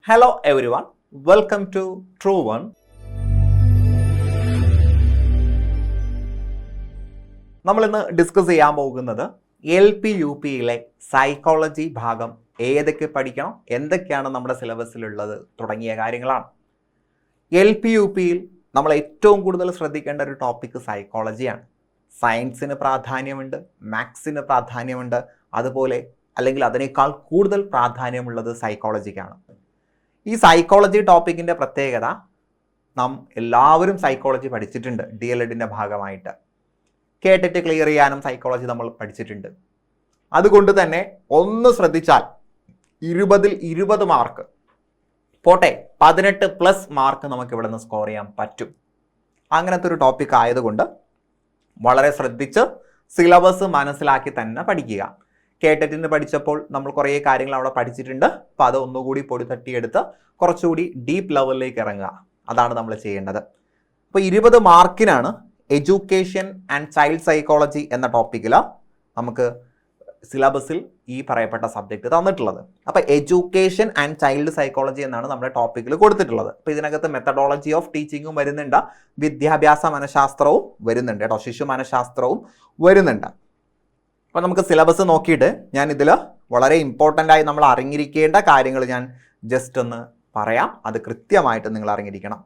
Hello everyone, welcome to True One. നമ്മൾ ഇന്ന് discuss ചെയ്യാൻ പോകുന്നത് LP UPയിലെ സൈക്കോളജി ഭാഗം ഏതൊക്കെ പഠിക്കണം, എന്തൊക്കെയാണ് നമ്മുടെ സിലബസിലുള്ളത് തുടങ്ങിയ കാര്യങ്ങളാണ്. LP UPയിൽ നമ്മൾ ഏറ്റവും കൂടുതൽ ശ്രദ്ധിക്കേണ്ട ഒരു ടോപ്പിക് സൈക്കോളജിയാണ്. സയൻസിന് പ്രാധാന്യമുണ്ട്, മാത്സിന് പ്രാധാന്യമുണ്ട്, അതുപോലെ അല്ലെങ്കിൽ അതിനേക്കാൾ കൂടുതൽ പ്രാധാന്യമുള്ളത് സൈക്കോളജിക്കാണ്. ഈ സൈക്കോളജി ടോപ്പിക്കിൻ്റെ പ്രത്യേകത, നാം എല്ലാവരും സൈക്കോളജി പഠിച്ചിട്ടുണ്ട്. DLEDൻ്റെ ഭാഗമായിട്ട് കേട്ടിട്ട് ക്ലിയർ ചെയ്യാനും സൈക്കോളജി നമ്മൾ പഠിച്ചിട്ടുണ്ട്. അതുകൊണ്ട് തന്നെ ഒന്ന് ശ്രദ്ധിച്ചാൽ 20ൽ 20 മാർക്ക് പോട്ടെ, 18+ മാർക്ക് നമുക്ക് ഇവിടെ നിന്ന് സ്കോർ ചെയ്യാൻ പറ്റും. അങ്ങനത്തെ ഒരു ടോപ്പിക് ആയതുകൊണ്ട് വളരെ ശ്രദ്ധിച്ച് സിലബസ് മനസ്സിലാക്കി തന്നെ പഠിക്കുക. കേട്ടിട്ട് പഠിച്ചപ്പോൾ നമ്മൾ കുറേ കാര്യങ്ങൾ അവിടെ പഠിച്ചിട്ടുണ്ട്. അപ്പോൾ അത് ഒന്നുകൂടി പൊടി തട്ടിയെടുത്ത് കുറച്ചുകൂടി ഡീപ്പ് ലെവലിലേക്ക് ഇറങ്ങുക, അതാണ് നമ്മൾ ചെയ്യേണ്ടത്. അപ്പോൾ 20 മാർക്കിനാണ് എഡ്യൂക്കേഷൻ ആൻഡ് ചൈൽഡ് സൈക്കോളജി എന്ന ടോപ്പിക്കിൽ നമുക്ക് സിലബസിൽ ഈ പറയപ്പെട്ട സബ്ജക്റ്റ് തന്നിട്ടുള്ളത്. അപ്പോൾ എഡ്യൂക്കേഷൻ ആൻഡ് ചൈൽഡ് സൈക്കോളജി എന്നാണ് നമ്മുടെ ടോപ്പിക്കിൽ കൊടുത്തിട്ടുള്ളത്. അപ്പോൾ ഇതിനകത്ത് മെത്തഡോളജി ഓഫ് ടീച്ചിങ്ങും വരുന്നുണ്ട്, വിദ്യാഭ്യാസ മനഃശാസ്ത്രവും വരുന്നുണ്ട് കേട്ടോ, ശിശു മനഃശാസ്ത്രവും വരുന്നുണ്ട്. അപ്പോൾ നമുക്ക് സിലബസ് നോക്കിയിട്ട് ഞാൻ ഇതിൽ വളരെ ഇമ്പോർട്ടൻ്റ് ആയി നമ്മൾ അറിഞ്ഞിരിക്കേണ്ട കാര്യങ്ങൾ ഞാൻ ജസ്റ്റ് ഒന്ന് പറയാം. അത് കൃത്യമായിട്ട് നിങ്ങൾ അറിഞ്ഞിരിക്കണം.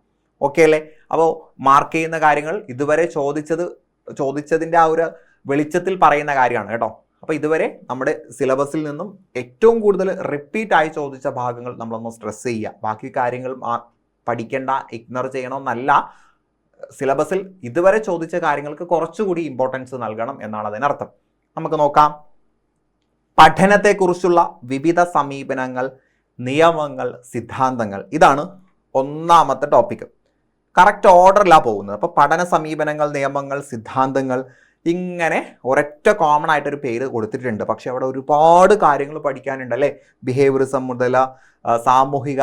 ഓക്കെ അല്ലേ? അപ്പോൾ മാർക്ക് ചെയ്യുന്ന കാര്യങ്ങൾ ഇതുവരെ ചോദിച്ചതിൻ്റെ ആ ഒരു വെളിച്ചത്തിൽ പറയുന്ന കാര്യമാണ് കേട്ടോ. അപ്പോൾ ഇതുവരെ നമ്മുടെ സിലബസിൽ നിന്നും ഏറ്റവും കൂടുതൽ റിപ്പീറ്റായി ചോദിച്ച ഭാഗങ്ങൾ നമ്മളൊന്ന് സ്ട്രെസ് ചെയ്യുക. ബാക്കി കാര്യങ്ങൾ പഠിക്കേണ്ട, ഇഗ്നോർ ചെയ്യണമെന്നല്ല. സിലബസിൽ ഇതുവരെ ചോദിച്ച കാര്യങ്ങൾക്ക് കുറച്ചുകൂടി ഇമ്പോർട്ടൻസ് നൽകണം എന്നാണ് അതിനർത്ഥം. നമുക്ക് നോക്കാം. പഠനത്തെക്കുറിച്ചുള്ള വിവിധ സമീപനങ്ങൾ, നിയമങ്ങൾ, സിദ്ധാന്തങ്ങൾ, ഇതാണ് ഒന്നാമത്തെ ടോപ്പിക്ക്. കറക്റ്റ് ഓർഡറിലാണ് പോകുന്നത്. അപ്പോൾ പഠന സമീപനങ്ങൾ, നിയമങ്ങൾ, സിദ്ധാന്തങ്ങൾ, ഇങ്ങനെ ഒരൊറ്റ കോമൺ ആയിട്ടൊരു പേര് കൊടുത്തിട്ടുണ്ട്. പക്ഷെ അവിടെ ഒരുപാട് കാര്യങ്ങൾ പഠിക്കാനുണ്ട് അല്ലേ. ബിഹേവിയറിസം മുതൽ സാമൂഹിക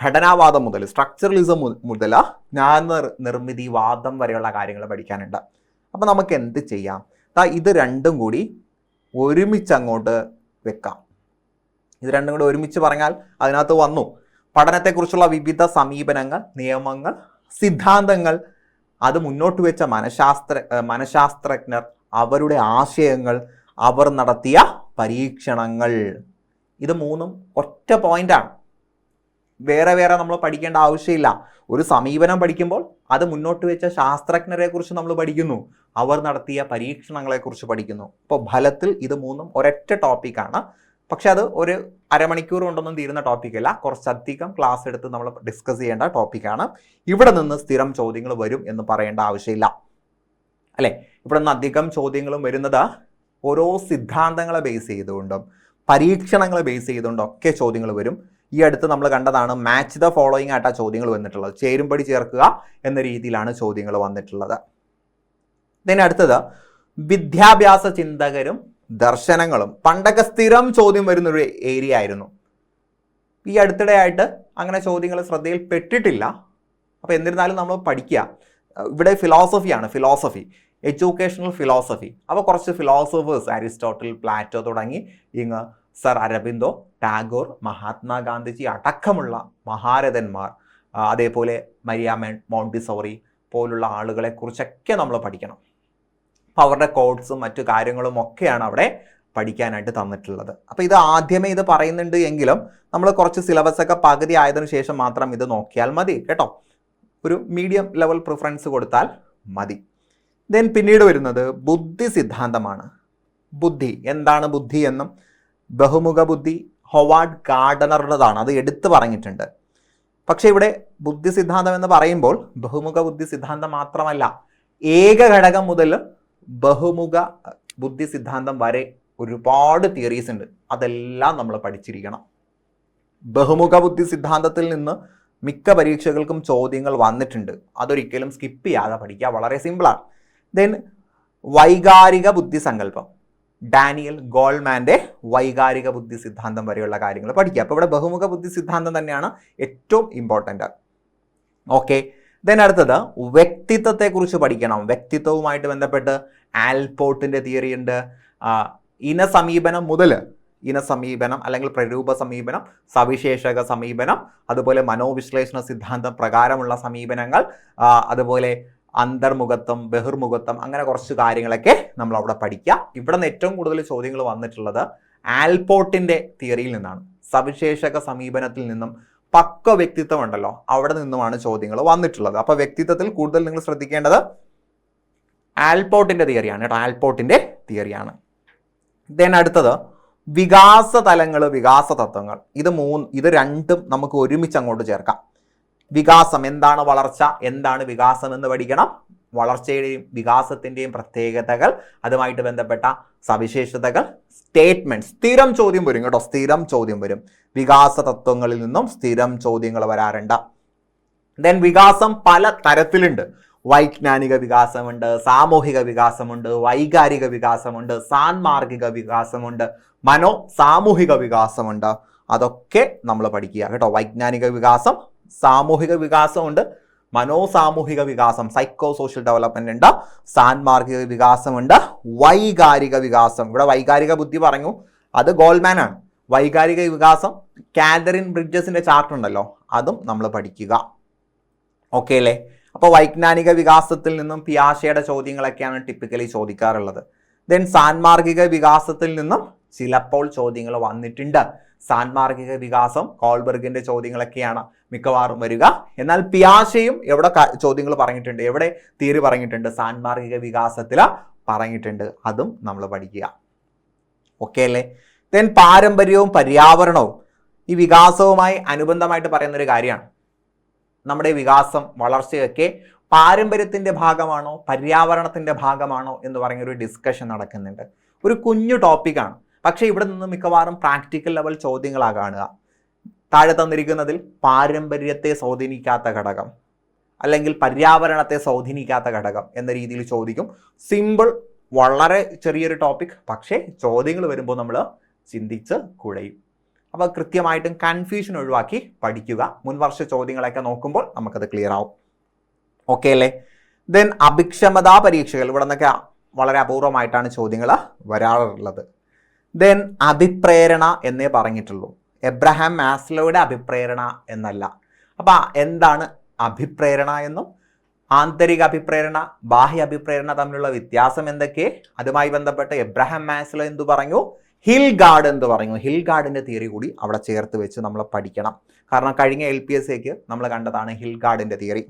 ഘടനാവാദം മുതൽ സ്ട്രക്ചറലിസം മുതൽ നിർമ്മിതിവാദം വരെയുള്ള കാര്യങ്ങൾ പഠിക്കാനുണ്ട്. അപ്പോൾ നമുക്ക് എന്ത് ചെയ്യാം? ഇത് രണ്ടും കൂടി ഒരുമിച്ച് അങ്ങോട്ട് വെക്കാം. ഇത് രണ്ടും കൂടി ഒരുമിച്ച് പറഞ്ഞാൽ അതിനകത്ത് വന്നു പഠനത്തെക്കുറിച്ചുള്ള വിവിധ സമീപനങ്ങൾ, നിയമങ്ങൾ, സിദ്ധാന്തങ്ങൾ, അത് മുന്നോട്ട് വെച്ച മനഃശാസ്ത്രജ്ഞർ, അവരുടെ ആശയങ്ങൾ, അവർ നടത്തിയ പരീക്ഷണങ്ങൾ. ഇത് മൂന്നും ഒറ്റ പോയിന്റാണ്. വേറെ വേറെ നമ്മൾ പഠിക്കേണ്ട ആവശ്യമില്ല. ഒരു സമീപനം പഠിക്കുമ്പോൾ അത് മുന്നോട്ട് വെച്ച ശാസ്ത്രജ്ഞരെ കുറിച്ച് നമ്മൾ പഠിക്കുന്നു, അവർ നടത്തിയ പരീക്ഷണങ്ങളെക്കുറിച്ച് പഠിക്കുന്നു. അപ്പോൾ ഫലത്തിൽ ഇത് മൂന്നും ഒരൊറ്റ ടോപ്പിക്കാണ്. പക്ഷെ അത് ഒരു അരമണിക്കൂർ കൊണ്ടൊന്നും തീരുന്ന ടോപ്പിക്കല്ല, കുറച്ചധികം ക്ലാസ് എടുത്ത് നമ്മൾ ഡിസ്കസ് ചെയ്യേണ്ട ടോപ്പിക്കാണ്. ഇവിടെ നിന്ന് സ്ഥിരം ചോദ്യങ്ങൾ വരും എന്ന് പറയേണ്ട ആവശ്യമില്ല അല്ലേ. ഇവിടെ നിന്ന് അധികം ചോദ്യങ്ങളും വരുന്നത് ഓരോ സിദ്ധാന്തങ്ങളെ ബേസ് ചെയ്തുകൊണ്ടും പരീക്ഷണങ്ങളെ ബേസ് ചെയ്തുകൊണ്ടും ഒക്കെ ചോദ്യങ്ങൾ വരും. ഈ അടുത്ത് നമ്മൾ കണ്ടതാണ് മാച്ച് ദ ഫോളോയിങ് ആയിട്ടാണ് ചോദ്യങ്ങൾ വന്നിട്ടുള്ളത്. ചേരുംപടി ചേർക്കുക എന്ന രീതിയിലാണ് ചോദ്യങ്ങൾ വന്നിട്ടുള്ളത്. ഇതിന് അടുത്തത് വിദ്യാഭ്യാസ ചിന്തകരും ദർശനങ്ങളും. പണ്ടൊക്കെ സ്ഥിരം ചോദ്യം വരുന്നൊരു ഏരിയ ആയിരുന്നു. ഈ അടുത്തിടെയായിട്ട് അങ്ങനെ ചോദ്യങ്ങൾ ശ്രദ്ധയിൽ പെട്ടിട്ടില്ല. അപ്പോൾ എന്നിരുന്നാലും നമ്മൾ പഠിക്കുക. ഇവിടെ ഫിലോസഫിയാണ്, എഡ്യൂക്കേഷണൽ ഫിലോസഫി. അപ്പോൾ കുറച്ച് ഫിലോസഫേഴ്സ്, അരിസ്റ്റോട്ടിൽ, പ്ലാറ്റോ തുടങ്ങി ഇങ്ങ് സർ അരബിന്ദോ, ടാഗോർ, മഹാത്മാഗാന്ധിജി അടക്കമുള്ള മഹാരഥന്മാർ, അതേപോലെ മരിയ മോണ്ടിസോറി പോലുള്ള ആളുകളെ കുറിച്ചൊക്കെ നമ്മൾ പഠിക്കണം. അപ്പോൾ അവരുടെ കോഡ്സും മറ്റു കാര്യങ്ങളും ഒക്കെയാണ് അവിടെ പഠിക്കാനായിട്ട് തന്നിട്ടുള്ളത്. അപ്പോൾ ഇത് ആദ്യമേ ഇത് പറയുന്നുണ്ട് എങ്കിലും നമ്മൾ കുറച്ച് സിലബസൊക്കെ പകുതി ആയതിനു ശേഷം മാത്രം ഇത് നോക്കിയാൽ മതി കേട്ടോ. ഒരു മീഡിയം ലെവൽ പ്രിഫറൻസ് കൊടുത്താൽ മതി. ദെൻ പിന്നീട് വരുന്നത് ബുദ്ധി സിദ്ധാന്തമാണ്. ബുദ്ധി എന്താണ്, ബുദ്ധി എന്നും ബഹുമുഖ ബുദ്ധി ഹൊവാർഡ് ഗാർഡനറുടേതാണ്, അത് എടുത്തു പറഞ്ഞിട്ടുണ്ട്. പക്ഷെ ഇവിടെ ബുദ്ധി സിദ്ധാന്തം എന്ന് പറയുമ്പോൾ ബഹുമുഖ ബുദ്ധി സിദ്ധാന്തം മാത്രമല്ല, ഏകഘടകം മുതൽ ബഹുമുഖ ബുദ്ധി സിദ്ധാന്തം വരെ ഒരുപാട് തിയറീസ് ഉണ്ട്. അതെല്ലാം നമ്മൾ പഠിച്ചിരിക്കണം. ബഹുമുഖ ബുദ്ധി സിദ്ധാന്തത്തിൽ നിന്ന് മിക്ക പരീക്ഷകൾക്കും ചോദ്യങ്ങൾ വന്നിട്ടുണ്ട്. അതൊരിക്കലും സ്കിപ്പ് ചെയ്യാതെ പഠിക്കുക, വളരെ സിമ്പിളാണ്. ദെൻ വൈകാരിക ബുദ്ധി സങ്കല്പം, ഡാനിയൽ ഗോൾമാൻ്റെ വൈകാരിക ബുദ്ധി സിദ്ധാന്തം വരെയുള്ള കാര്യങ്ങൾ പഠിക്കുക. അപ്പോൾ ഇവിടെ ബഹുമുഖ ബുദ്ധി സിദ്ധാന്തം തന്നെയാണ് ഏറ്റവും ഇമ്പോർട്ടൻ്റ്. ഓക്കെ. ദെൻ അടുത്തത് വ്യക്തിത്വത്തെക്കുറിച്ച് പഠിക്കണം. വ്യക്തിത്വവുമായിട്ട് ബന്ധപ്പെട്ട് ആൽപോർട്ടിൻ്റെ തിയറി ഉണ്ട്. ഇന സമീപനം മുതൽ ഇന സമീപനം അല്ലെങ്കിൽ പ്രരൂപ സമീപനം, സവിശേഷക സമീപനം, അതുപോലെ മനോവിശ്ലേഷണ സിദ്ധാന്തം പ്രകാരമുള്ള സമീപനങ്ങൾ, അതുപോലെ അന്തർമുഖത്വം, ബഹിർമുഖത്വം, അങ്ങനെ കുറച്ച് കാര്യങ്ങളൊക്കെ നമ്മൾ അവിടെ പഠിക്കുക. ഇവിടെ നിന്ന് ഏറ്റവും കൂടുതൽ ചോദ്യങ്ങൾ വന്നിട്ടുള്ളത് ആൽപോർട്ടിന്റെ തിയറിയിൽ നിന്നാണ്. സവിശേഷക സമീപനത്തിൽ നിന്നും പക്വ വ്യക്തിത്വം ഉണ്ടല്ലോ, അവിടെ നിന്നുമാണ് ചോദ്യങ്ങൾ വന്നിട്ടുള്ളത്. അപ്പൊ വ്യക്തിത്വത്തിൽ കൂടുതൽ നിങ്ങൾ ശ്രദ്ധിക്കേണ്ടത് ആൽപോർട്ടിന്റെ തിയറിയാണ് കേട്ടോ, ആൽപോർട്ടിന്റെ തിയറിയാണ്. ദെൻ അടുത്തത് വികാസ തലങ്ങൾ, വികാസ തത്വങ്ങൾ. ഇത് രണ്ടും നമുക്ക് ഒരുമിച്ച് അങ്ങോട്ട് ചേർക്കാം. വികാസം എന്താണ്, വളർച്ച എന്താണ് വികാസം എന്ന് പഠിക്കണം. വളർച്ചയുടെയും വികാസത്തിന്റെയും പ്രത്യേകതകൾ, അതുമായിട്ട് ബന്ധപ്പെട്ട സവിശേഷതകൾ, സ്റ്റേറ്റ്മെന്റ്. സ്ഥിരം ചോദ്യം വരും കേട്ടോ, സ്ഥിരം ചോദ്യം വരും. വികാസ തത്വങ്ങളിൽ നിന്നും സ്ഥിരം ചോദ്യങ്ങൾ വരാറുണ്ട്. ദെൻ വികാസം പല തരത്തിലുണ്ട്. വൈജ്ഞാനിക വികാസമുണ്ട്, സാമൂഹിക വികാസമുണ്ട്, വൈകാരിക വികാസമുണ്ട്, സാൻമാർഗിക വികാസമുണ്ട്, മനോ സാമൂഹിക വികാസമുണ്ട്. അതൊക്കെ നമ്മൾ പഠിക്കുക കേട്ടോ. വൈജ്ഞാനിക വികാസം, സാമൂഹിക വികാസമുണ്ട്, മനോസാമൂഹിക വികാസം, സൈക്കോ സോഷ്യൽ ഡെവലപ്മെന്റ് ഉണ്ട്, സാൻമാർഗിക വികാസമുണ്ട്, വൈകാരിക വികാസം. ഇവിടെ വൈകാരിക ബുദ്ധി പറഞ്ഞു, അത് ഗോൾമാൻ ആണ്. വൈകാരിക വികാസം കാതറിൻ ബ്രിഡ്ജസിന്റെ ചാർട്ട് ഉണ്ടല്ലോ, അതും നമ്മൾ പഠിക്കുക. ഓക്കെ അല്ലേ? അപ്പോൾ വൈജ്ഞാനിക വികാസത്തിൽ നിന്നും പിയാഷയുടെ ചോദ്യങ്ങളൊക്കെയാണ് ടിപ്പിക്കലി ചോദിക്കാറുള്ളത്. ദെൻ സാൻമാർഗിക വികാസത്തിൽ നിന്നും ചിലപ്പോൾ ചോദ്യങ്ങൾ വന്നിട്ടുണ്ട്. സാൻമാർഗിക വികാസം കോൾബർഗിന്റെ ചോദ്യങ്ങളൊക്കെയാണ് മിക്കവാറും വരിക. എന്നാൽ പിയാഷയും എവിടെ ചോദ്യങ്ങൾ പറഞ്ഞിട്ടുണ്ട്, എവിടെ തിയറി പറഞ്ഞിട്ടുണ്ട്, സാൻമാർഗിക വികാസത്തിൽ പറഞ്ഞിട്ടുണ്ട്. അതും നമ്മൾ പഠിക്കുക. ഓക്കെ അല്ലേ? ദെൻ പാരമ്പര്യവും പര്യാവരണവും ഈ വികാസവുമായി അനുബന്ധമായിട്ട് പറയുന്നൊരു കാര്യമാണ്. നമ്മുടെ വികാസം, വളർച്ചയൊക്കെ പാരമ്പര്യത്തിന്റെ ഭാഗമാണോ പര്യാവരണത്തിന്റെ ഭാഗമാണോ എന്ന് പറയുന്നൊരു ഡിസ്കഷൻ നടക്കുന്നുണ്ട്. ഒരു കുഞ്ഞു ടോപ്പിക്കാണ്, പക്ഷേ ഇവിടെ നിന്ന് മിക്കവാറും പ്രാക്ടിക്കൽ ലെവൽ ചോദ്യങ്ങളാണ് കാണുക. താഴെ തന്നിരിക്കുന്നതിൽ പാരമ്പര്യത്തെ സ്വാധീനിക്കാത്ത ഘടകം അല്ലെങ്കിൽ പര്യാവരണത്തെ സ്വാധീനിക്കാത്ത ഘടകം എന്ന രീതിയിൽ ചോദിക്കും. സിമ്പിൾ, വളരെ ചെറിയൊരു ടോപ്പിക്, പക്ഷേ ചോദ്യങ്ങൾ വരുമ്പോൾ നമ്മൾ ചിന്തിച്ച് കുഴയും. അപ്പോൾ കൃത്യമായിട്ടും കൺഫ്യൂഷൻ ഒഴിവാക്കി പഠിക്കുക. മുൻവർഷ ചോദ്യങ്ങളൊക്കെ നോക്കുമ്പോൾ നമുക്കത് ക്ലിയർ ആവും. ഓക്കെ അല്ലേ? ദെൻ അഭിക്ഷമതാ പരീക്ഷകൾ, ഇവിടെ നിന്നൊക്കെ വളരെ അപൂർവമായിട്ടാണ് ചോദ്യങ്ങൾ വരാറുള്ളത്. ദെൻ അഭിപ്രേരണ എന്നേ പറഞ്ഞിട്ടുള്ളൂ, എബ്രഹാം മാസ്ലോയുടെ അഭിപ്രേരണ എന്നല്ല. അപ്പം എന്താണ് അഭിപ്രേരണ എന്നും ആന്തരിക അഭിപ്രേരണ, ബാഹ്യ അഭിപ്രേരണ തമ്മിലുള്ള വ്യത്യാസം എന്തൊക്കെ, അതുമായി ബന്ധപ്പെട്ട് എബ്രഹാം മാസ്ലോ എന്തു പറഞ്ഞു, ഹിൽഗാർഡ് എന്ത് പറഞ്ഞു, ഹിൽഗാർഡിന്റെ തിയറി കൂടി അവിടെ ചേർത്ത് വെച്ച് നമ്മൾ പഠിക്കണം. കാരണം കഴിഞ്ഞ LPSAക്ക് നമ്മൾ കണ്ടതാണ് ഹിൽഗാർഡിന്റെ തിയറി.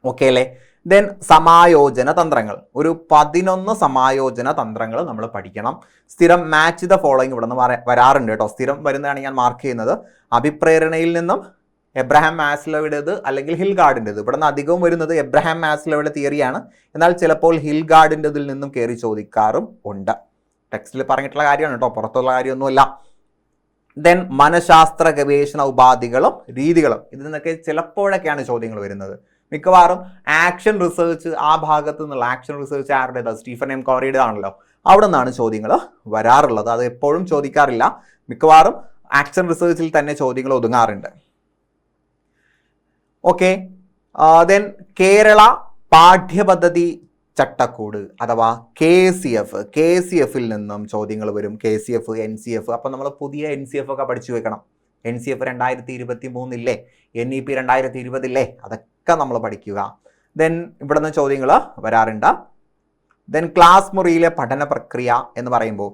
ഓക്കെ അല്ലേ? ദെൻ സമായോജന തന്ത്രങ്ങൾ, ഒരു 11 സമായോജന തന്ത്രങ്ങൾ നമ്മൾ പഠിക്കണം. സ്ഥിരം മാച്ച് ദ ഫോളോയിങ് ഇവിടെ നിന്ന് വരാറുണ്ട് കേട്ടോ. സ്ഥിരം വരുന്നതാണ് ഞാൻ മാർക്ക് ചെയ്യുന്നത്. അഭിപ്രേരണയിൽ നിന്നും എബ്രഹാം മാസ്ലോയുടേത് അല്ലെങ്കിൽ ഹിൽഗാർഡിൻ്റെത്. ഇവിടെ നിന്ന് അധികവും വരുന്നത് എബ്രഹാം മാസ്ലോയുടെ തിയറിയാണ്. എന്നാൽ ചിലപ്പോൾ ഹിൽഗാർഡിൻ്റെതിൽ നിന്നും കയറി ചോദിക്കാറും ഉണ്ട്. ടെക്സ്റ്റിൽ പറഞ്ഞിട്ടുള്ള കാര്യമാണ് കേട്ടോ, പുറത്തുള്ള കാര്യമൊന്നുമില്ല. ദെൻ മനഃശാസ്ത്ര ഗവേഷണ ഉപാധികളും രീതികളും, ഇതിൽ നിന്നൊക്കെ ചിലപ്പോഴൊക്കെയാണ് ചോദ്യങ്ങൾ വരുന്നത്. മിക്കവാറും ആക്ഷൻ റിസർച്ച്, ആ ഭാഗത്ത് നിന്നുള്ള ആക്ഷൻ റിസർച്ച് ആരുടേത്, സ്റ്റീഫൻ എം കോറിയുടെ ആണല്ലോ, അവിടെ നിന്നാണ് ചോദ്യങ്ങൾ വരാറുള്ളത്. അത് എപ്പോഴും ചോദിക്കാറില്ല, മിക്കവാറും ആക്ഷൻ റിസർച്ചിൽ തന്നെ ചോദ്യങ്ങൾ ഒതുങ്ങാറുണ്ട്. ഓക്കെ. ദെൻ കേരള പാഠ്യപദ്ധതി ചട്ടക്കൂട് അഥവാ KCF നിന്നും ചോദ്യങ്ങൾ വരും. KCF, NCF. അപ്പം നമ്മൾ പുതിയ NCF ഒക്കെ പഠിച്ചു വെക്കണം. NCF 2023 ഇല്ലേ, NEP 2020 ഇല്ലേ, അതൊക്കെ നമ്മൾ പഠിക്കുക. ദെൻ ഇവിടെ നിന്ന് ചോദ്യങ്ങൾ വരാറുണ്ട്. ദെൻ ക്ലാസ് മുറിയിലെ പഠന പ്രക്രിയ എന്ന് പറയുമ്പോൾ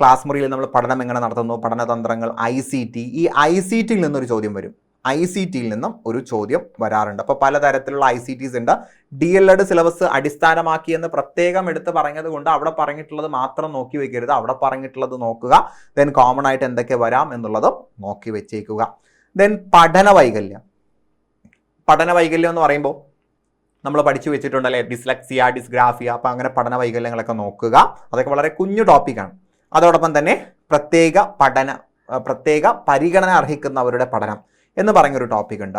ക്ലാസ് മുറിയിൽ നമ്മൾ പഠനം എങ്ങനെ നടത്തുന്നു, പഠനതന്ത്രങ്ങൾ, ICT. ഈ ICTയിൽ നിന്നൊരു ചോദ്യം വരും. ICTയിൽ നിന്നും ഒരു ചോദ്യം വരാറുണ്ട്. അപ്പോൾ പലതരത്തിലുള്ള ICTs ഉണ്ട്. DLED സിലബസ് അടിസ്ഥാനമാക്കിയെന്ന് പ്രത്യേകം എടുത്ത് പറഞ്ഞത് കൊണ്ട് അവിടെ പറഞ്ഞിട്ടുള്ളത് മാത്രം നോക്കി വെക്കരുത്, അവിടെ പറഞ്ഞിട്ടുള്ളത് നോക്കുക. ദെൻ കോമൺ ആയിട്ട് എന്തൊക്കെ വരാം എന്നുള്ളതും നോക്കി വെച്ചേക്കുക. ദെൻ പഠന വൈകല്യം എന്ന് പറയുമ്പോൾ നമ്മൾ പഠിച്ചു വെച്ചിട്ടുണ്ടല്ലേ, ഡിസ്ലെക്സിയ, ഡിസ്ഗ്രാഫിയ. അപ്പോൾ അങ്ങനെ പഠന വൈകല്യങ്ങളൊക്കെ നോക്കുക. അതൊക്കെ വളരെ കുഞ്ഞു ടോപ്പിക്കാണ്. അതോടൊപ്പം തന്നെ പ്രത്യേക പരിഗണന അർഹിക്കുന്നവരുടെ പഠനം എന്ന് പറഞ്ഞൊരു ടോപ്പിക് ഉണ്ട്.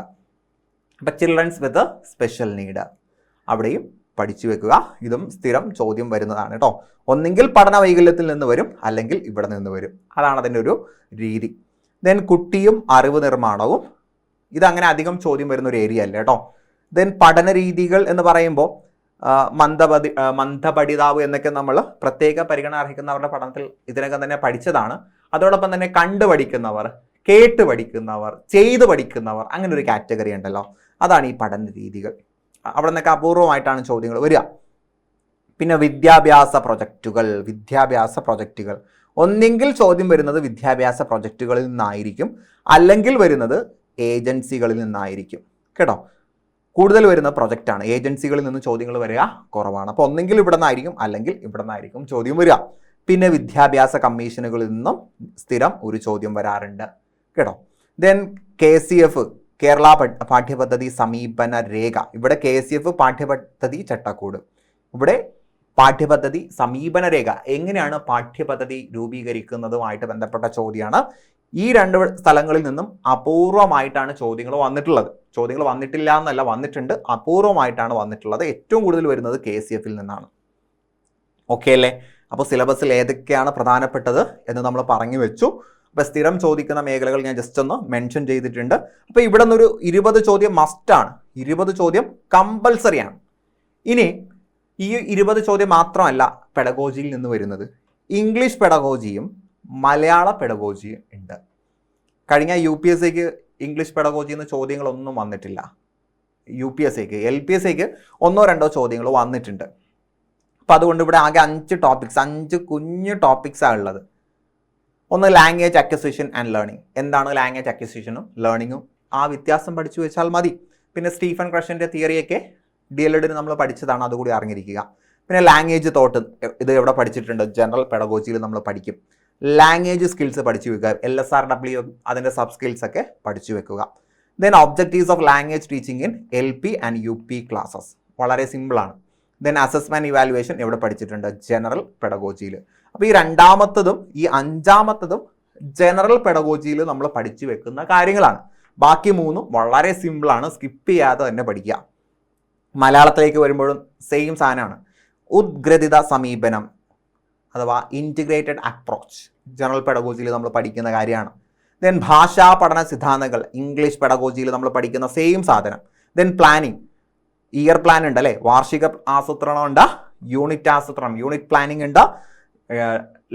അപ്പം ചിൽഡ്രൻസ് വിത്ത് സ്പെഷ്യൽ നീഡ്, അവിടെയും പഠിച്ചു വെക്കുക. ഇതും സ്ഥിരം ചോദ്യം വരുന്നതാണ് കേട്ടോ. ഒന്നെങ്കിൽ പഠന വൈകല്യത്തിൽ നിന്ന് വരും, അല്ലെങ്കിൽ ഇവിടെ നിന്ന് വരും. അതാണ് അതിൻ്റെ ഒരു രീതി. ദെൻ കുട്ടിയും അറിവ് നിർമ്മാണവും, ഇതങ്ങനെ അധികം ചോദ്യം വരുന്ന ഒരു ഏരിയ അല്ല കേട്ടോ. ദെൻ പഠന രീതികൾ എന്ന് പറയുമ്പോൾ മന്ദപഠിതാവ് എന്നൊക്കെ നമ്മൾ പ്രത്യേക പരിഗണന അർഹിക്കുന്നവരുടെ പഠനത്തിൽ ഇതിനകം തന്നെ പഠിച്ചതാണ്. അതോടൊപ്പം തന്നെ കണ്ടു പഠിക്കുന്നവർ, കേട്ട് പഠിക്കുന്നവർ, ചെയ്ത് പഠിക്കുന്നവർ, അങ്ങനെ ഒരു കാറ്റഗറി ഉണ്ടല്ലോ. അതാണ് ഈ പഠന രീതികൾ. അവിടെ നിന്നൊക്കെ അപൂർവമായിട്ടാണ് ചോദ്യങ്ങൾ വരിക. പിന്നെ വിദ്യാഭ്യാസ പ്രൊജക്റ്റുകൾ ഒന്നെങ്കിൽ ചോദ്യം വരുന്നത് വിദ്യാഭ്യാസ പ്രൊജക്റ്റുകളിൽ നിന്നായിരിക്കും, അല്ലെങ്കിൽ വരുന്നത് ഏജൻസികളിൽ നിന്നായിരിക്കും കേട്ടോ. കൂടുതൽ വരുന്ന പ്രൊജക്റ്റാണ്. ഏജൻസികളിൽ നിന്ന് ചോദ്യങ്ങൾ വരിക കുറവാണ്. അപ്പോൾ ഒന്നെങ്കിൽ ഇവിടെ നിന്നായിരിക്കും, അല്ലെങ്കിൽ ഇവിടെ നിന്നായിരിക്കും ചോദ്യം വരിക. പിന്നെ വിദ്യാഭ്യാസ കമ്മീഷനുകളിൽ നിന്നും സ്ഥിരം ഒരു ചോദ്യം വരാറുണ്ട് കേട്ടോ. ദെൻ KCF, കേരള പാഠ്യപദ്ധതി സമീപന രേഖ. ഇവിടെ KCF പാഠ്യപദ്ധതി ചട്ടക്കൂട്, ഇവിടെ പാഠ്യപദ്ധതി സമീപന രേഖ. എങ്ങനെയാണ് പാഠ്യപദ്ധതി രൂപീകരിക്കുന്നതുമായിട്ട് ബന്ധപ്പെട്ട ചോദ്യമാണ്. ഈ രണ്ട് സ്ഥലങ്ങളിൽ നിന്നും അപൂർവമായിട്ടാണ് ചോദ്യങ്ങൾ വന്നിട്ടുള്ളത്. ചോദ്യങ്ങൾ വന്നിട്ടില്ല എന്നല്ല, വന്നിട്ടുണ്ട്, അപൂർവമായിട്ടാണ് വന്നിട്ടുള്ളത്. ഏറ്റവും കൂടുതൽ വരുന്നത് KCF-ൽ നിന്നാണ്. ഓക്കെ അല്ലേ? അപ്പോൾ സിലബസിൽ ഏതൊക്കെയാണ് പ്രധാനപ്പെട്ടത് എന്ന് നമ്മൾ പറഞ്ഞു വെച്ചു. അപ്പോൾ സ്ഥിരം ചോദിക്കുന്ന മേഖലകൾ ഞാൻ ജസ്റ്റ് ഒന്ന് മെൻഷൻ ചെയ്തിട്ടുണ്ട്. അപ്പോൾ ഇവിടെ നിന്നൊരു 20 ചോദ്യം മസ്റ്റാണ്, 20 ചോദ്യം കമ്പൽസറിയാണ്. ഇനി ഈ 20 ചോദ്യം മാത്രമല്ല പെഡഗോജിയിൽ നിന്ന് വരുന്നത്, ഇംഗ്ലീഷ് പെഡഗോജിയും മലയാള പെഡഗോജിയും ഉണ്ട്. കഴിഞ്ഞ UPSCക്ക് ഇംഗ്ലീഷ് പെഡഗോജിയിൽ നിന്ന് ചോദ്യങ്ങളൊന്നും വന്നിട്ടില്ല. UPSCക്ക് LPSCക്ക് 1-2 ചോദ്യങ്ങൾ വന്നിട്ടുണ്ട്. അപ്പം അതുകൊണ്ട് ഇവിടെ ആകെ 5 കുഞ്ഞു ടോപ്പിക്സാണ് ഉള്ളത്. ഒന്ന് ലാംഗ്വേജ് അക്വിസിഷൻ ആൻഡ് ലേണിംഗ്. എന്താണ് ലാംഗ്വേജ് അക്വിസിഷനും ലേണിങ്ങും? ആ വ്യത്യാസം പഠിച്ചു വെച്ചാൽ മതി. പിന്നെ സ്റ്റീഫൻ ക്രഷിൻ്റെ തിയറിയൊക്കെ DLEDന് നമ്മൾ പഠിച്ചതാണ്, അതുകൂടി അറിഞ്ഞിരിക്കുക. പിന്നെ ലാംഗ്വേജ് തോട്ട്, ഇത് എവിടെ പഠിച്ചിട്ടുണ്ട്? ജനറൽ പെഡഗോജിയിൽ നമ്മൾ പഠിക്കും. ലാംഗ്വേജ് സ്കിൽസ് പഠിച്ചു വെക്കുക, LSRW അതിൻ്റെ സബ് സ്കിൽസ് ഒക്കെ പഠിച്ചു വെക്കുക. Then objectives of language teaching in LP and UP classes, വളരെ സിമ്പിളാണ്. ദെൻ അസസ്മെൻറ്റ് ഇവാലുവേഷൻ എവിടെ പഠിച്ചിട്ടുണ്ട്? ജനറൽ പെഡഗോജിയിൽ. അപ്പോൾ ഈ 2ാമത്തതും ഈ 5ാമത്തതും ജനറൽ പെഡഗോജിയിൽ നമ്മൾ പഠിച്ചു വെക്കുന്ന കാര്യങ്ങളാണ്. ബാക്കി 3 വളരെ സിമ്പിളാണ്, സ്കിപ്പ് ചെയ്യാതെ തന്നെ പഠിക്കുക. മലയാളത്തിലേക്ക് വരുമ്പോഴും സെയിം സാധനമാണ്. ഉദ്ഗ്രഥിത സമീപനം അഥവാ ഇൻറ്റിഗ്രേറ്റഡ് അപ്രോച്ച് ജനറൽ പെഡഗോജിയിൽ നമ്മൾ പഠിക്കുന്ന കാര്യമാണ്. ദെൻ ഭാഷാ പഠന സിദ്ധാന്തങ്ങൾ ഇംഗ്ലീഷ് പെഡഗോജിയിൽ നമ്മൾ പഠിക്കുന്ന സെയിം സാധനം. ദെൻ പ്ലാനിങ്, ഇയർ പ്ലാൻ ഉണ്ട് അല്ലേ, വാർഷിക ആസൂത്രണം ഉണ്ട്, യൂണിറ്റ് ആസൂത്രണം യൂണിറ്റ് പ്ലാനിങ് ഉണ്ട്,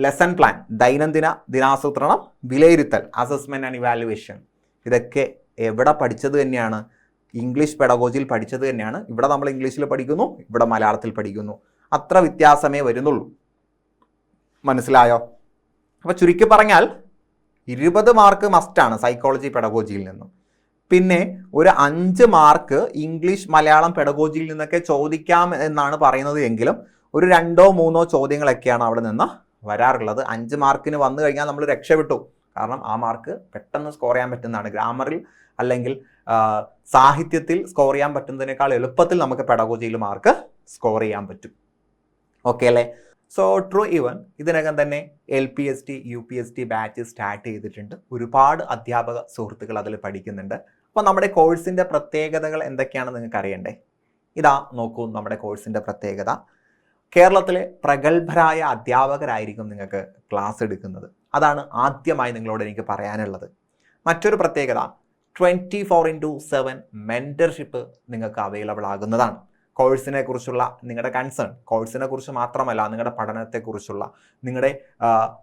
ലെസൺ പ്ലാൻ ദൈനംദിന ദിനാസൂത്രണം, വിലയിരുത്തൽ അസസ്മെൻറ്റ് ആൻഡ് ഇവാലുവേഷൻ. ഇതൊക്കെ എവിടെ പഠിച്ചത് തന്നെയാണ്? ഇംഗ്ലീഷ് പെഡഗോജിയിൽ പഠിച്ചത് തന്നെയാണ്. ഇവിടെ നമ്മൾ ഇംഗ്ലീഷിൽ പഠിക്കുന്നു, ഇവിടെ മലയാളത്തിൽ പഠിക്കുന്നു. അത്ര വ്യത്യാസമേ വരുന്നുള്ളൂ. മനസ്സിലായോ? അപ്പോൾ ചുരുക്കി പറഞ്ഞാൽ 20 മാർക്ക് മസ്റ്റാണ് സൈക്കോളജി പെഡഗോജിയിൽ നിന്നും. പിന്നെ ഒരു 5 മാർക്ക് ഇംഗ്ലീഷ് മലയാളം പെഡഗോജിയിൽ നിന്നൊക്കെ ചോദിക്കാം എന്നാണ് പറയുന്നത്. എങ്കിലും ഒരു 2-3 ചോദ്യങ്ങളൊക്കെയാണ് അവിടെ നിന്ന് വരാറുള്ളത്. 5 മാർക്കിന് വന്നു കഴിഞ്ഞാൽ നമ്മൾ രക്ഷപ്പെട്ടു. കാരണം ആ മാർക്ക് പെട്ടെന്ന് സ്കോർ ചെയ്യാൻ പറ്റുന്നതാണ്. ഗ്രാമറിൽ അല്ലെങ്കിൽ സാഹിത്യത്തിൽ സ്കോർ ചെയ്യാൻ പറ്റുന്നതിനേക്കാൾ എളുപ്പത്തിൽ നമുക്ക് പെഡഗോജിയിൽ മാർക്ക് സ്കോർ ചെയ്യാൻ പറ്റും. ഓക്കെ അല്ലേ? സോ ട്രൂ ഈവൻ ഇതിനകം തന്നെ LPST UPST ബാച്ച് സ്റ്റാർട്ട് ചെയ്തിട്ടുണ്ട്. ഒരുപാട് അധ്യാപക സുഹൃത്തുക്കൾ അതിൽ പഠിക്കുന്നുണ്ട്. അപ്പോൾ നമ്മുടെ കോഴ്സിൻ്റെ പ്രത്യേകതകൾ എന്തൊക്കെയാണെന്ന് നിങ്ങൾക്ക് അറിയണ്ടേ? ഇതാ നോക്കൂ, നമ്മുടെ കോഴ്സിൻ്റെ പ്രത്യേകത. കേരളത്തിലെ പ്രഗത്ഭരായ അധ്യാപകരായിരിക്കും നിങ്ങൾക്ക് ക്ലാസ് എടുക്കുന്നത്. അതാണ് ആദ്യമായി നിങ്ങളോട് എനിക്ക് പറയാനുള്ളത്. മറ്റൊരു പ്രത്യേകത, 24/7 മെൻറ്റർഷിപ്പ് നിങ്ങൾക്ക് അവൈലബിൾ ആകുന്നതാണ്. കോഴ്സിനെ കുറിച്ചുള്ള നിങ്ങളുടെ കൺസേൺ, കോഴ്സിനെ കുറിച്ച് മാത്രമല്ല, നിങ്ങളുടെ പഠനത്തെക്കുറിച്ചുള്ള, നിങ്ങളുടെ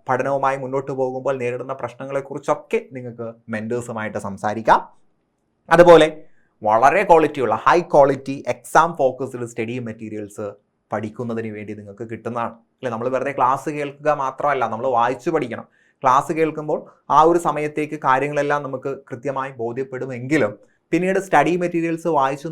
പഠനവുമായി മുന്നോട്ട് പോകുമ്പോൾ നേരിടുന്ന പ്രശ്നങ്ങളെക്കുറിച്ചൊക്കെ നിങ്ങൾക്ക് മെൻറ്റേഴ്സുമായിട്ട് സംസാരിക്കാം. അതുപോലെ വളരെ ക്വാളിറ്റിയുള്ള high quality exam focused study materials പഠിക്കുന്നതിന് വേണ്ടി നിങ്ങൾക്ക് കിട്ടുന്നതാണ് അല്ലേ. നമ്മൾ വെറുതെ ക്ലാസ് കേൾക്കുക മാത്രമല്ല, നമ്മൾ വായിച്ചു പഠിക്കണം. ക്ലാസ് കേൾക്കുമ്പോൾ ആ ഒരു സമയത്തേക്ക് കാര്യങ്ങളെല്ലാം നമുക്ക് കൃത്യമായി ബോധ്യപ്പെടുമെങ്കിലും പിന്നീട് സ്റ്റഡി മെറ്റീരിയൽസ് വായിച്ചു